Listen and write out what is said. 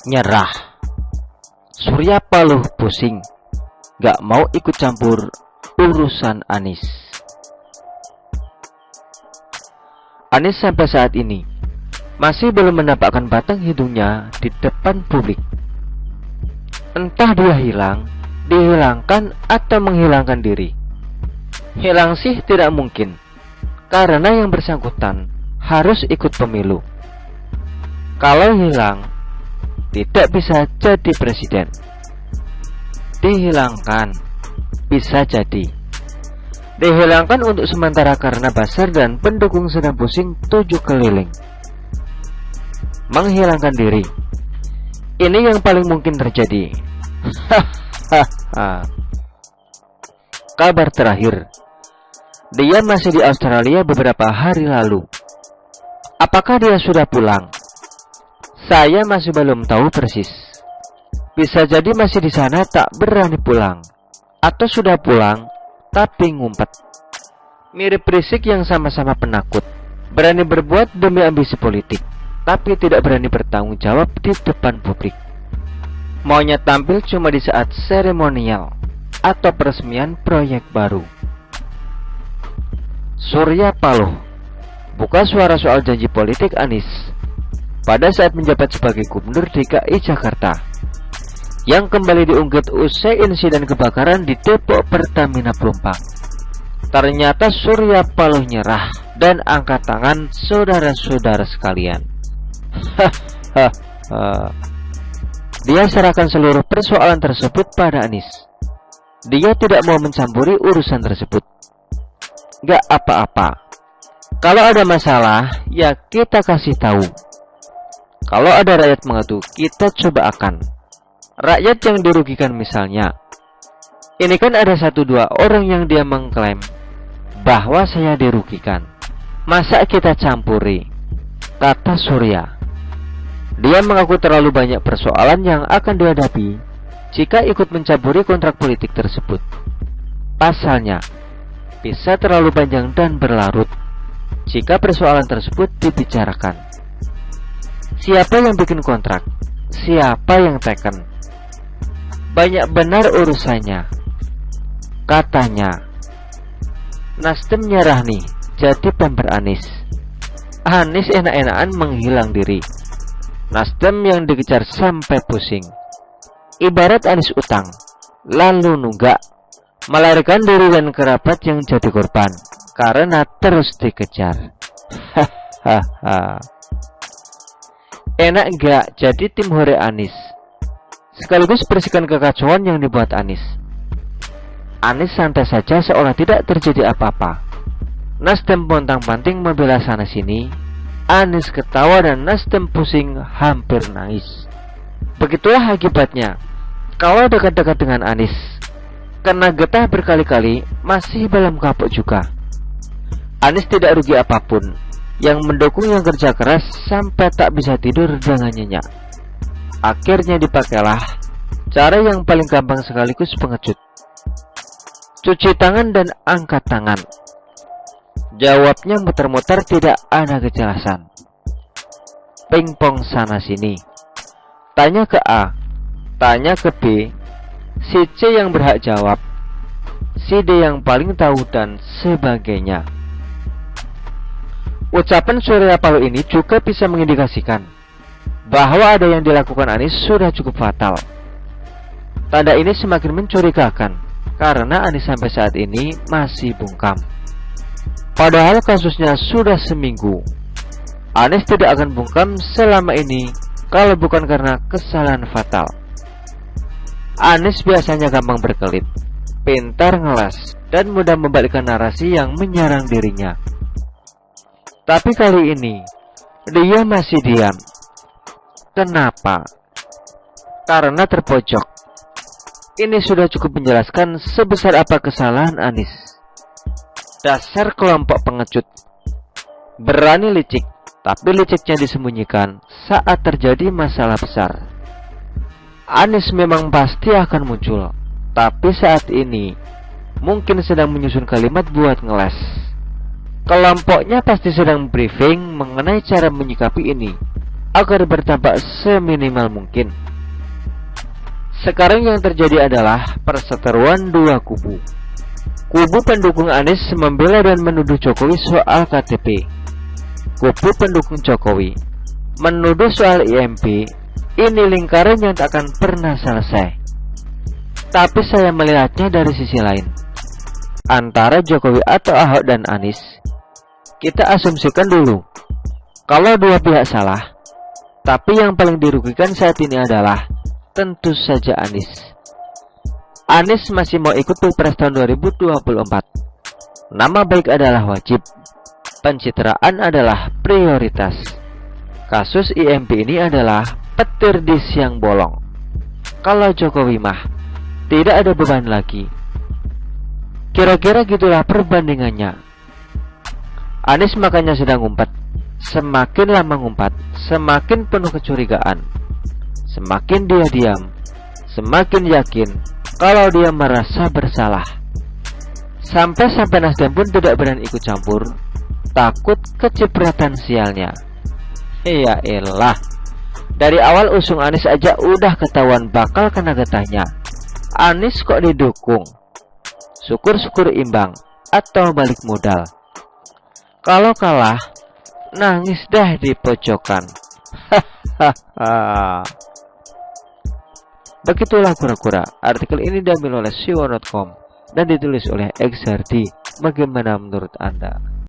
Nyerah. Surya Paloh pusing, gak mau ikut campur urusan Anies. Anies sampai saat ini masih belum menampakkan batang hidungnya di depan publik. Entah dia hilang, dihilangkan, atau menghilangkan diri. Hilang sih tidak mungkin, karena yang bersangkutan harus ikut pemilu. Kalau hilang, tidak bisa jadi presiden. Dihilangkan, bisa jadi. Dihilangkan untuk sementara karena Bashar dan pendukung sedang pusing 7 keliling. Menghilangkan diri, ini yang paling mungkin terjadi. Kabar terakhir, dia masih di Australia beberapa hari lalu. Apakah dia sudah pulang? Saya masih belum tahu persis. Bisa jadi masih di sana tak berani pulang, atau sudah pulang tapi ngumpet. Mirip Rizik yang sama-sama penakut, berani berbuat demi ambisi politik, tapi tidak berani bertanggung jawab di depan publik. Maunya tampil cuma di saat seremonial atau peresmian proyek baru. Surya Paloh buka suara soal janji politik Anies pada saat menjabat sebagai Gubernur DKI Jakarta, yang kembali diungkit usai insiden kebakaran di depo Pertamina Pelumpang. Ternyata Surya Paloh nyerah dan angkat tangan saudara-saudara sekalian. Dia serahkan seluruh persoalan tersebut pada Anies. Dia tidak mau mencampuri urusan tersebut. Gak apa-apa. Kalau ada masalah, ya kita kasih tahu. Kalau ada rakyat mengadu, kita coba akan. Rakyat yang dirugikan misalnya. Ini kan ada 1-2 orang yang dia mengklaim bahwa saya dirugikan. Masa kita campuri? Kata Surya. Dia mengaku terlalu banyak persoalan yang akan dihadapi jika ikut mencampuri kontrak politik tersebut. Pasalnya, bisa terlalu panjang dan berlarut jika persoalan tersebut dibicarakan. Siapa yang bikin kontrak? Siapa yang teken? Banyak benar urusannya. Katanya, Nasdem nyerah nih, jadi pember Anies. Anies enak-enakan menghilang diri. Nasdem yang dikejar sampai pusing. Ibarat Anies utang, lalu nunggak, melarikan diri dan kerabat yang jadi korban karena terus dikejar. Hahaha. Enak gak jadi tim hore Anies, sekaligus bersihkan kekacauan yang dibuat Anies. Anies santai saja seolah tidak terjadi apa-apa. Nasdem pontang-panting membela sana sini. Anies ketawa dan Nasdem pusing hampir nangis. Begitulah akibatnya kalau dekat-dekat dengan Anies. Kena getah berkali-kali, masih belum kapok juga. Anies tidak rugi apapun. Yang mendukung yang kerja keras sampai tak bisa tidur dengan nyenyak. Akhirnya dipakailah cara yang paling gampang sekaligus pengecut. Cuci tangan dan angkat tangan. Jawabnya muter-muter, tidak ada kejelasan. Pingpong sana sini. Tanya ke A, tanya ke B, si C yang berhak jawab, si D yang paling tahu, dan sebagainya. Ucapan Surya Paloh ini juga bisa mengindikasikan bahwa ada yang dilakukan Anies sudah cukup fatal. Tanda ini semakin mencurigakan karena Anies sampai saat ini masih bungkam. Padahal kasusnya sudah seminggu. Anies tidak akan bungkam selama ini kalau bukan karena kesalahan fatal. Anies biasanya gampang berkelit, pintar ngelas, dan mudah membalikkan narasi yang menyerang dirinya. Tapi kali ini dia masih diam. Kenapa? Karena terpojok. Ini sudah cukup menjelaskan sebesar apa kesalahan Anies. Dasar kelompok pengecut. Berani licik, tapi liciknya disembunyikan saat terjadi masalah besar. Anies memang pasti akan muncul, tapi saat ini mungkin sedang menyusun kalimat buat ngeles. Kelompoknya pasti sedang briefing mengenai cara menyikapi ini agar berdampak seminimal mungkin. Sekarang yang terjadi adalah perseteruan dua kubu. Kubu pendukung Anies membela dan menuduh Jokowi soal KTP. Kubu pendukung Jokowi menuduh soal IMB. Ini lingkaran yang tak akan pernah selesai. Tapi saya melihatnya dari sisi lain. Antara Jokowi atau Ahok dan Anies, kita asumsikan dulu kalau dua pihak salah. Tapi yang paling dirugikan saat ini adalah tentu saja Anies. Anies masih mau ikut Pilpres tahun 2024. Nama baik adalah wajib. Pencitraan adalah prioritas. Kasus IMB ini adalah petir di siang bolong. Kalau Jokowi mah tidak ada beban lagi. Kira-kira gitulah perbandingannya. Anies makanya sedang ngumpet. Semakin lama ngumpat, semakin penuh kecurigaan. Semakin dia diam, semakin yakin kalau dia merasa bersalah. Sampai-sampai Nasdem pun tidak berani ikut campur, takut kecipratan sialnya. Ya elah, dari awal usung Anies aja udah ketahuan bakal kena getahnya. Anies kok didukung? Syukur-syukur imbang atau balik modal. Kalau kalah, nangis dah di pojokan. Begitulah kura-kura. Artikel ini diambil oleh siwo.com dan ditulis oleh XRD. Bagaimana menurut Anda?